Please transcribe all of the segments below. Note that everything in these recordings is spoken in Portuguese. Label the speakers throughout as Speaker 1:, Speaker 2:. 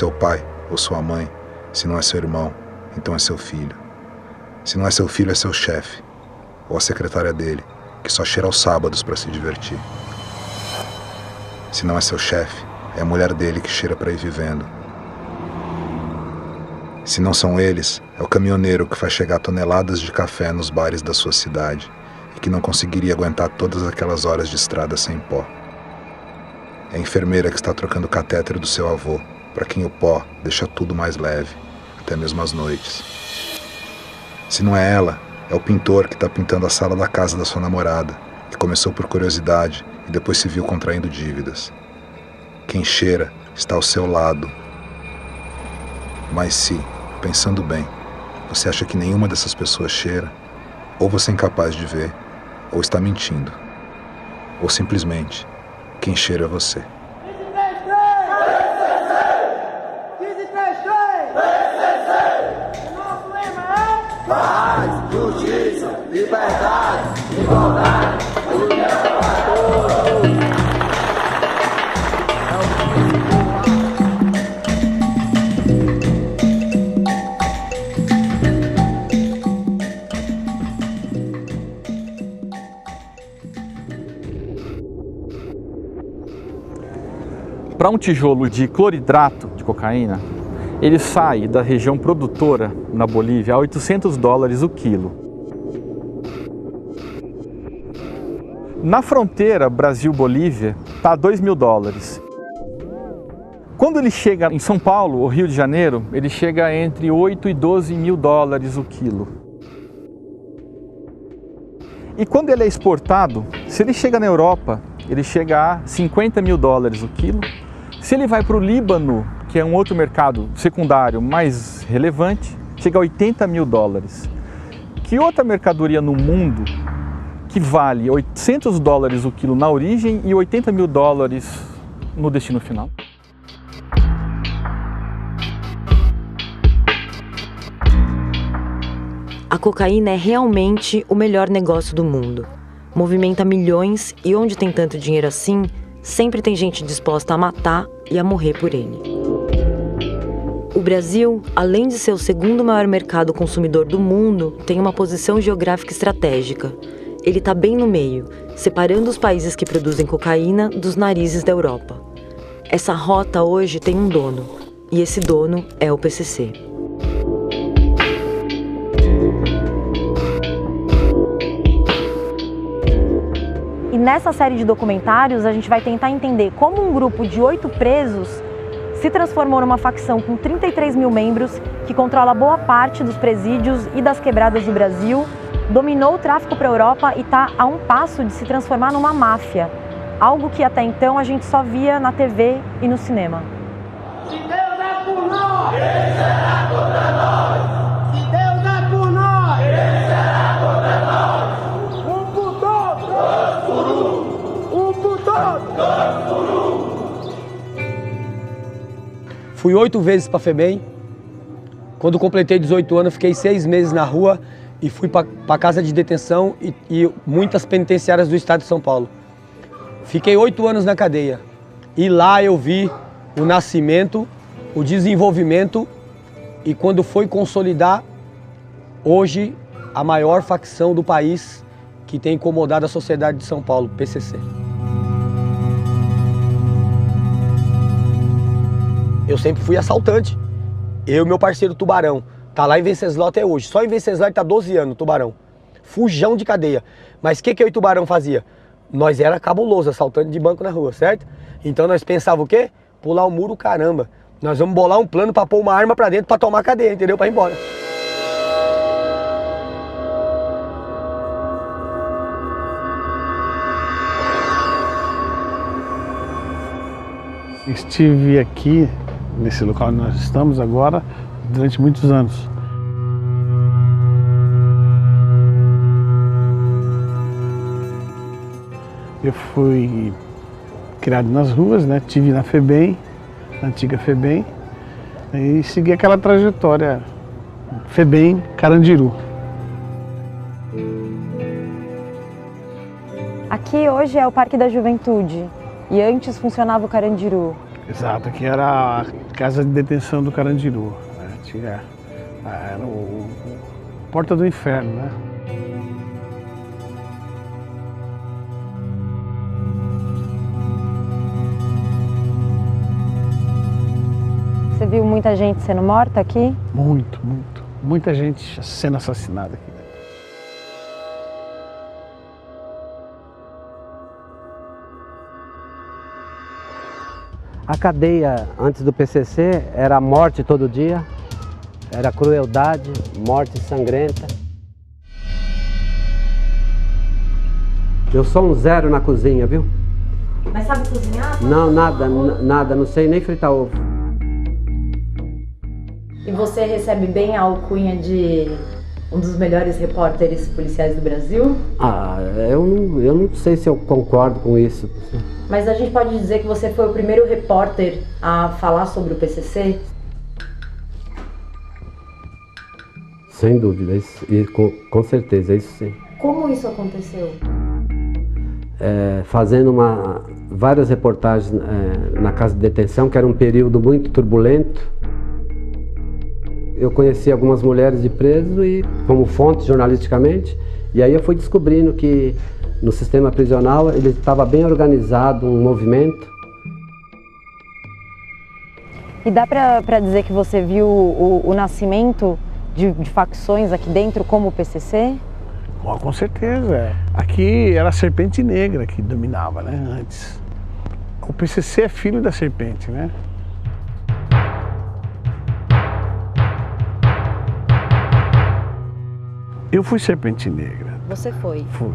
Speaker 1: Seu pai ou sua mãe. Se não é seu irmão, então é seu filho. Se não é seu filho, é seu chefe. Ou a secretária dele, que só cheira aos sábados para se divertir. Se não é seu chefe, é a mulher dele que cheira para ir vivendo. Se não são eles, é o caminhoneiro que faz chegar toneladas de café nos bares da sua cidade e que não conseguiria aguentar todas aquelas horas de estrada sem pó. É a enfermeira que está trocando o catéter do seu avô, para quem o pó deixa tudo mais leve, até mesmo as noites. Se não é ela, é o pintor que está pintando a sala da casa da sua namorada, que começou por curiosidade e depois se viu contraindo dívidas. Quem cheira está ao seu lado. Mas se, pensando bem, você acha que nenhuma dessas pessoas cheira, ou você é incapaz de ver, ou está mentindo. Ou simplesmente, quem cheira é você.
Speaker 2: Paz, justiça, liberdade, igualdade, união para todos.
Speaker 3: Para um tijolo de cloridrato de cocaína, ele sai da região produtora, na Bolívia, a $800 o quilo. Na fronteira Brasil-Bolívia, está a $2.000. Quando ele chega em São Paulo ou Rio de Janeiro, ele chega entre $8 e $12.000 o quilo. E quando ele é exportado, se ele chega na Europa, ele chega a $50.000 o quilo. Se ele vai para o Líbano, que é um outro mercado secundário mais relevante, chega a $80.000. Que outra mercadoria no mundo que vale $800 o quilo na origem e $80.000 no destino final?
Speaker 4: A cocaína é realmente o melhor negócio do mundo. Movimenta milhões e onde tem tanto dinheiro assim, sempre tem gente disposta a matar e a morrer por ele. O Brasil, além de ser o segundo maior mercado consumidor do mundo, tem uma posição geográfica estratégica. Ele está bem no meio, separando os países que produzem cocaína dos narizes da Europa. Essa rota hoje tem um dono, e esse dono é o PCC.
Speaker 5: E nessa série de documentários a gente vai tentar entender como um grupo de 8 presos se transformou numa facção com 33 mil membros que controla boa parte dos presídios e das quebradas do Brasil, dominou o tráfico para a Europa e está a um passo de se transformar numa máfia, algo que até então a gente só via na TV e no cinema.
Speaker 2: Se Deus é por nós, quem será contra nós? Se Deus é por nós, quem será contra nós? Um por todos, dois por um. Um por todos, dois por um.
Speaker 6: Fui 8 vezes para a FEBEM. Quando completei 18 anos, fiquei 6 meses na rua e fui para a casa de detenção e muitas penitenciárias do estado de São Paulo. Fiquei 8 anos na cadeia e lá eu vi o nascimento, o desenvolvimento e quando foi consolidar, hoje, a maior facção do país que tem incomodado a sociedade de São Paulo, PCC. Eu sempre fui assaltante. Eu e meu parceiro Tubarão. Tá lá em Venceslau até hoje. Só em Venceslau ele tá 12 anos, Tubarão. Fujão de cadeia. Mas o que eu e Tubarão fazia? Nós era cabuloso, assaltante de banco na rua, certo? Então nós pensava o quê? Pular o muro, caramba. Nós vamos bolar um plano pra pôr uma arma pra dentro pra tomar cadeia, entendeu? Pra ir embora.
Speaker 7: Estive aqui, nesse local onde nós estamos agora, durante muitos anos. Eu fui criado nas ruas, né? Estive na FEBEM, na antiga FEBEM, e segui aquela trajetória FEBEM Carandiru.
Speaker 5: Aqui hoje é o Parque da Juventude e antes funcionava o Carandiru.
Speaker 7: Exato, aqui era a casa de detenção do Carandiru, né? Era o Porta do Inferno, né?
Speaker 5: Você viu muita gente sendo morta aqui?
Speaker 7: Muito. Muita gente sendo assassinada aqui.
Speaker 8: A cadeia antes do PCC era morte todo dia, era crueldade, morte sangrenta. Eu sou um zero na cozinha, viu?
Speaker 5: Mas sabe cozinhar?
Speaker 8: Não, nada, não sei nem fritar ovo.
Speaker 5: E você recebe bem a alcunha de um dos melhores repórteres policiais do Brasil?
Speaker 8: Eu não sei se eu concordo com isso.
Speaker 5: Mas a gente pode dizer que você foi o primeiro repórter a falar sobre o PCC?
Speaker 8: Sem dúvida, com certeza, isso sim.
Speaker 5: Como isso aconteceu?
Speaker 8: Fazendo várias reportagens na casa de detenção, que era um período muito turbulento. Eu conheci algumas mulheres de preso e como fonte jornalisticamente, e aí eu fui descobrindo que no sistema prisional ele estava bem organizado, um movimento.
Speaker 5: E dá pra dizer que você viu o nascimento de facções aqui dentro como o PCC?
Speaker 7: Bom, com certeza. Aqui era a Serpente Negra que dominava, né, antes. O PCC é filho da Serpente, né? Eu fui Serpente Negra.
Speaker 5: Você foi?
Speaker 7: Fui.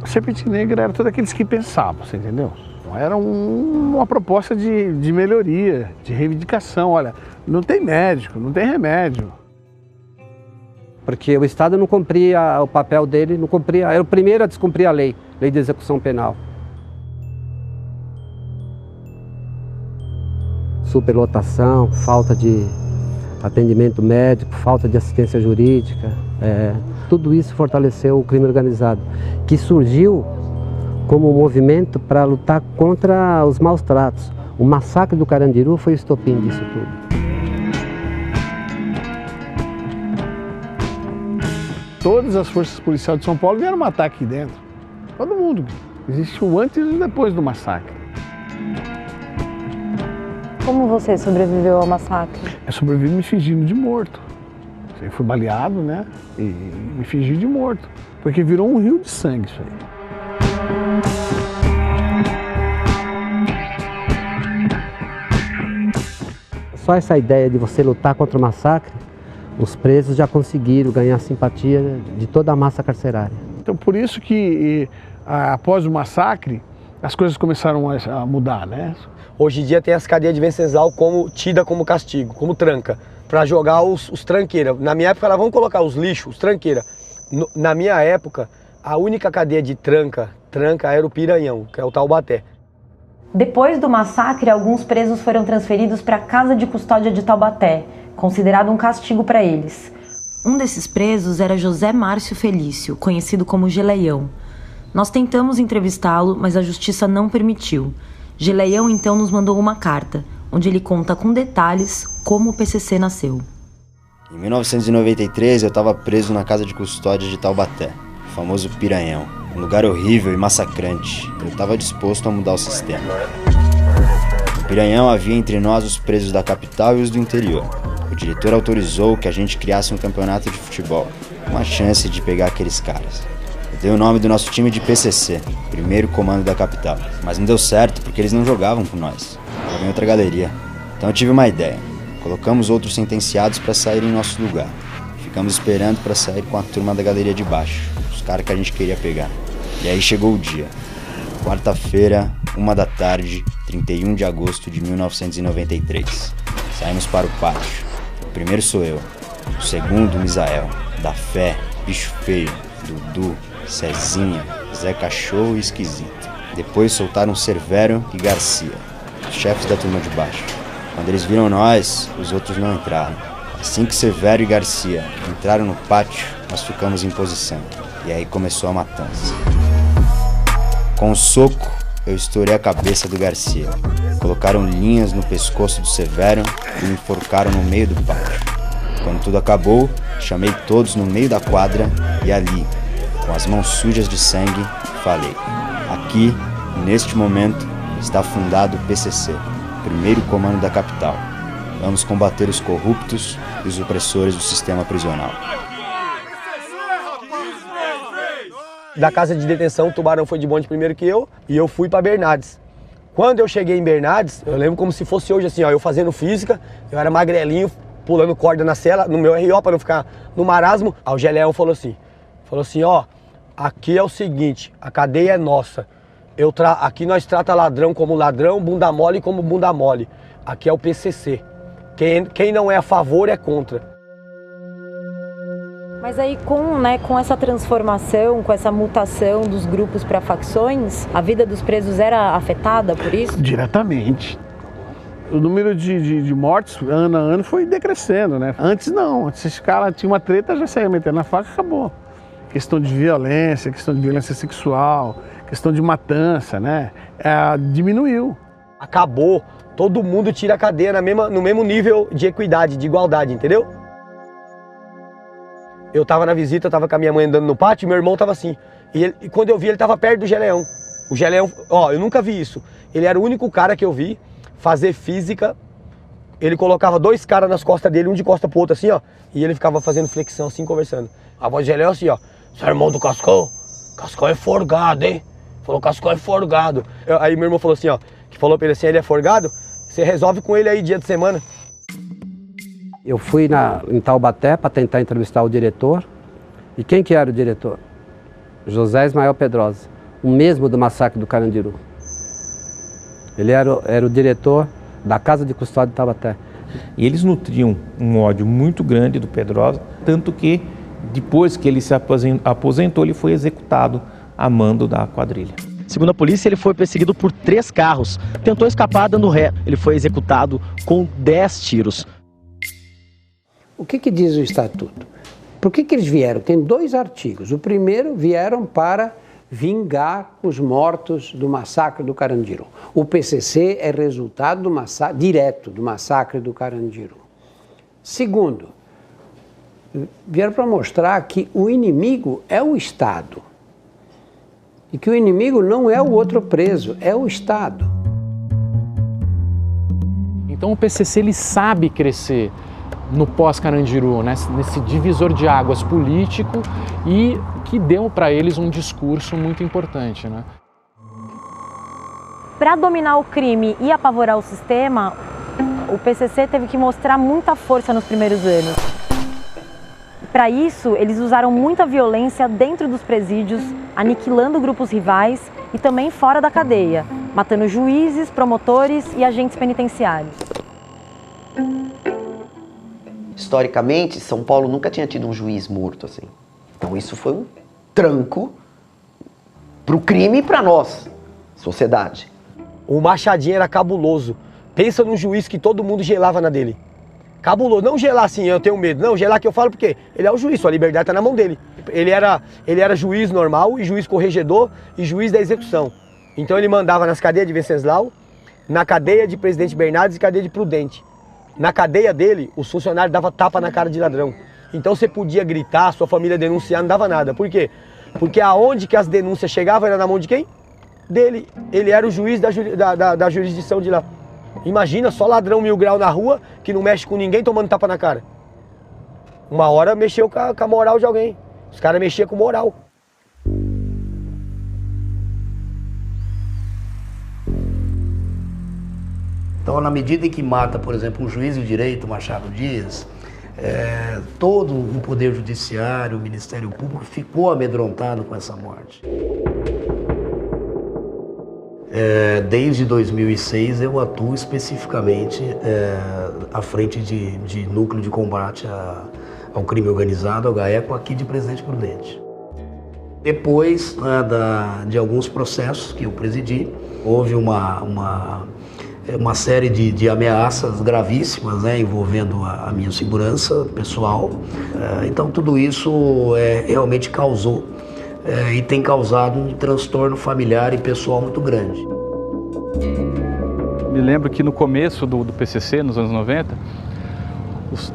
Speaker 7: A Serpente Negra era todos aqueles que pensavam, você entendeu? Era uma proposta de melhoria, de reivindicação. Olha, não tem médico, não tem remédio.
Speaker 8: Porque o Estado não cumpria o papel dele, era o primeiro a descumprir a lei de execução penal. Superlotação, falta de atendimento médico, falta de assistência jurídica, tudo isso fortaleceu o crime organizado, que surgiu como um movimento para lutar contra os maus tratos. O massacre do Carandiru foi o estopim disso tudo.
Speaker 7: Todas as forças policiais de São Paulo vieram matar aqui dentro. Todo mundo. Existe o antes e o depois do massacre.
Speaker 5: Como você sobreviveu ao massacre?
Speaker 7: Eu sobrevivi me fingindo de morto. Eu fui baleado, né? E me fingi de morto. Porque virou um rio de sangue isso aí.
Speaker 8: Só essa ideia de você lutar contra o massacre, os presos já conseguiram ganhar simpatia de toda a massa carcerária.
Speaker 7: Então por isso que após o massacre, as coisas começaram a mudar, né?
Speaker 6: Hoje em dia tem as cadeias de Venceslau tida como castigo, como tranca, para jogar os tranqueiras. Na minha época, vamos colocar os lixos, os tranqueiras. Na minha época, a única cadeia de tranca era o Piranhão, que é o Taubaté.
Speaker 5: Depois do massacre, alguns presos foram transferidos para a Casa de Custódia de Taubaté, considerado um castigo para eles. Um desses presos era José Márcio Felício, conhecido como Geleião. Nós tentamos entrevistá-lo, mas a justiça não permitiu. Geleião então nos mandou uma carta, onde ele conta com detalhes como o PCC nasceu.
Speaker 9: Em 1993 eu estava preso na Casa de Custódia de Taubaté, o famoso Piranhão. Um lugar horrível e massacrante. Eu estava disposto a mudar o sistema. No Piranhão havia entre nós os presos da capital e os do interior. O diretor autorizou que a gente criasse um campeonato de futebol. Uma chance de pegar aqueles caras. Dei o nome do nosso time de PCC, primeiro comando da capital. Mas não deu certo porque eles não jogavam com nós. Jogavam em outra galeria. Então eu tive uma ideia. Colocamos outros sentenciados para sair em nosso lugar. Ficamos esperando para sair com a turma da galeria de baixo. Os caras que a gente queria pegar. E aí chegou o dia. Quarta-feira, 13h, 31 de agosto de 1993. Saímos para o pátio. O primeiro sou eu. O segundo, Misael. Da Fé, Bicho Feio, Dudu, Cezinha, Zé Cachorro e Esquisito. Depois soltaram Severo e Garcia, os chefes da turma de baixo. Quando eles viram nós, os outros não entraram. Assim que Severo e Garcia entraram no pátio, nós ficamos em posição. E aí começou a matança. Com um soco, eu estourei a cabeça do Garcia. Colocaram linhas no pescoço do Severo e me enforcaram no meio do pátio. Quando tudo acabou, chamei todos no meio da quadra e ali, com as mãos sujas de sangue, falei: aqui, neste momento, está fundado o PCC, primeiro comando da capital. Vamos combater os corruptos e os opressores do sistema prisional.
Speaker 6: Da casa de detenção, o Tubarão foi de bonde primeiro que eu, e eu fui para Bernardes. Quando eu cheguei em Bernardes, eu lembro como se fosse hoje assim, ó, eu fazendo física, eu era magrelinho, pulando corda na cela, no meu RO para não ficar no marasmo. Aí o Geleão falou assim, ó, aqui é o seguinte, a cadeia é nossa. Aqui nós trata ladrão como ladrão, bunda mole como bunda mole. Aqui é o PCC. Quem não é a favor é contra.
Speaker 5: Mas aí com essa transformação, com essa mutação dos grupos para facções, a vida dos presos era afetada por isso?
Speaker 7: Diretamente. O número de mortes, ano a ano, foi decrescendo, né? Antes não, antes esse cara tinha uma treta, já saía metendo na faca e acabou. Questão de violência sexual, questão de matança, né? Diminuiu.
Speaker 6: Acabou, todo mundo tira a cadeia no mesmo nível de equidade, de igualdade, entendeu? Eu tava na visita, eu tava com a minha mãe andando no pátio e meu irmão tava assim. E quando eu vi, ele tava perto do Geleão. O Geleão, ó, eu nunca vi isso. Ele era o único cara que eu vi fazer física. Ele colocava 2 caras nas costas dele, um de costa pro outro assim, ó. E ele ficava fazendo flexão assim, conversando. A voz do Geleão assim, ó. Você é irmão do Cascão? Cascão é forgado, hein? Falou, Cascão é forgado. Aí meu irmão falou assim, ó. Que falou pra ele assim, ele é forgado? Você resolve com ele aí dia de semana.
Speaker 8: Eu fui em Taubaté para tentar entrevistar o diretor. E quem que era o diretor? José Ismael Pedrosa, o mesmo do massacre do Carandiru. Ele era o diretor da Casa de Custódia de Taubaté.
Speaker 10: E eles nutriam um ódio muito grande do Pedrosa, tanto que depois que ele se aposentou, ele foi executado a mando da quadrilha.
Speaker 11: Segundo a polícia, ele foi perseguido por 3 carros. Tentou escapar dando ré. Ele foi executado com 10 tiros.
Speaker 12: O que diz o Estatuto? Por que eles vieram? Tem 2 artigos. O primeiro, vieram para vingar os mortos do massacre do Carandiru. O PCC é resultado do direto do massacre do Carandiru. Segundo, vieram para mostrar que o inimigo é o Estado. E que o inimigo não é o outro preso, é o Estado.
Speaker 13: Então o PCC ele sabe crescer no pós-Carandiru, né? Nesse divisor de águas político e que deu para eles um discurso muito importante, né?
Speaker 5: Para dominar o crime e apavorar o sistema, o PCC teve que mostrar muita força nos primeiros anos. Para isso, eles usaram muita violência dentro dos presídios, aniquilando grupos rivais e também fora da cadeia, matando juízes, promotores e agentes penitenciários.
Speaker 14: Historicamente, São Paulo nunca tinha tido um juiz morto assim. Então isso foi um tranco para o crime e para nós, sociedade.
Speaker 6: O Machadinho era cabuloso. Pensa num juiz que todo mundo gelava na dele. Cabuloso, não gelar assim, eu tenho medo. Não, gelar que eu falo porque ele é o juiz, sua liberdade está na mão dele. Ele era juiz normal, e juiz corregedor e juiz da execução. Então ele mandava nas cadeias de Venceslau, na cadeia de Presidente Bernardes e cadeia de Prudente. Na cadeia dele, os funcionários davam tapa na cara de ladrão. Então você podia gritar, sua família denunciar, não dava nada. Por quê? Porque aonde que as denúncias chegavam era na mão de quem? Dele. Ele era o juiz da jurisdição de lá. Imagina, só ladrão 1000 grau na rua, que não mexe com ninguém, tomando tapa na cara. Uma hora mexeu com a moral de alguém. Os caras mexiam com moral.
Speaker 15: Então, na medida em que mata, por exemplo, um juiz de direito, Machado Dias, todo o Poder Judiciário, o Ministério Público ficou amedrontado com essa morte. Desde 2006 eu atuo especificamente à frente de núcleo de combate ao crime organizado, ao GAECO, aqui de Presidente Prudente. Depois de alguns processos que eu presidi, houve uma série de ameaças gravíssimas, né, envolvendo a minha segurança pessoal. Então tudo isso realmente causou e tem causado um transtorno familiar e pessoal muito grande.
Speaker 3: me lembro que no começo do PCC, nos anos 90,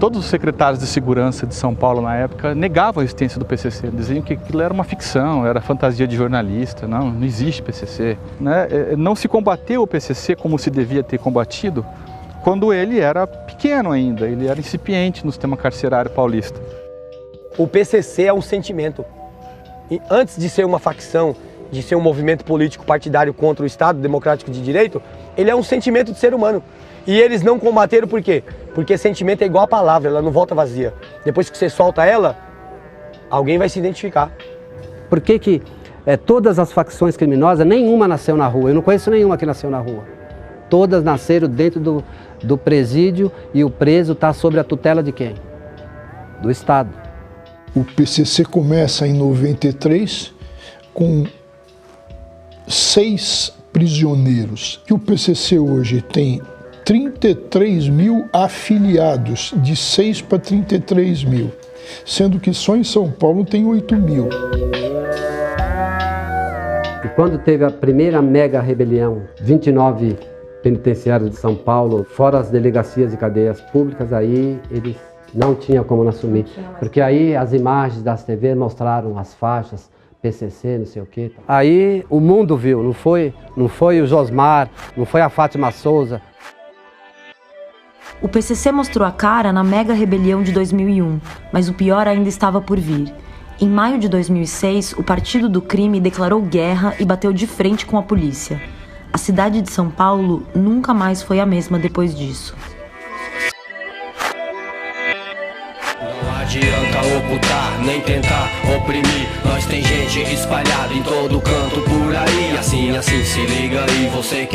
Speaker 3: todos os secretários de segurança de São Paulo na época negavam a existência do PCC, diziam que aquilo era uma ficção, era fantasia de jornalista, não existe PCC. Né? Não se combateu o PCC como se devia ter combatido quando ele era pequeno ainda, ele era incipiente no sistema carcerário paulista.
Speaker 6: O PCC é um sentimento. E antes de ser uma facção, de ser um movimento político partidário contra o Estado Democrático de Direito, ele é um sentimento de ser humano. E eles não combateram por quê? Porque sentimento é igual a palavra, ela não volta vazia. Depois que você solta ela, alguém vai se identificar.
Speaker 8: Por que todas as facções criminosas, nenhuma nasceu na rua? Eu não conheço nenhuma que nasceu na rua. Todas nasceram dentro do presídio e o preso está sob a tutela de quem? Do Estado.
Speaker 16: O PCC começa em 93 com 6 prisioneiros. E o PCC hoje tem 33 mil afiliados, de 6 para 33 mil, sendo que só em São Paulo tem 8 mil.
Speaker 8: E quando teve a primeira mega rebelião, 29 penitenciários de São Paulo, fora as delegacias e cadeias públicas, aí eles não tinham como assumir, porque aí as imagens das TV mostraram as faixas, PCC, não sei o quê. Aí o mundo viu, não foi o Josmar, não foi a Fátima Souza.
Speaker 4: O PCC mostrou a cara na mega rebelião de 2001, mas o pior ainda estava por vir. Em maio de 2006, o Partido do Crime declarou guerra e bateu de frente com a polícia. A cidade de São Paulo nunca mais foi a mesma depois disso.
Speaker 17: Não adianta ocultar, nem tentar oprimir. Nós tem gente espalhada em todo canto por aí. Assim, se liga aí, você que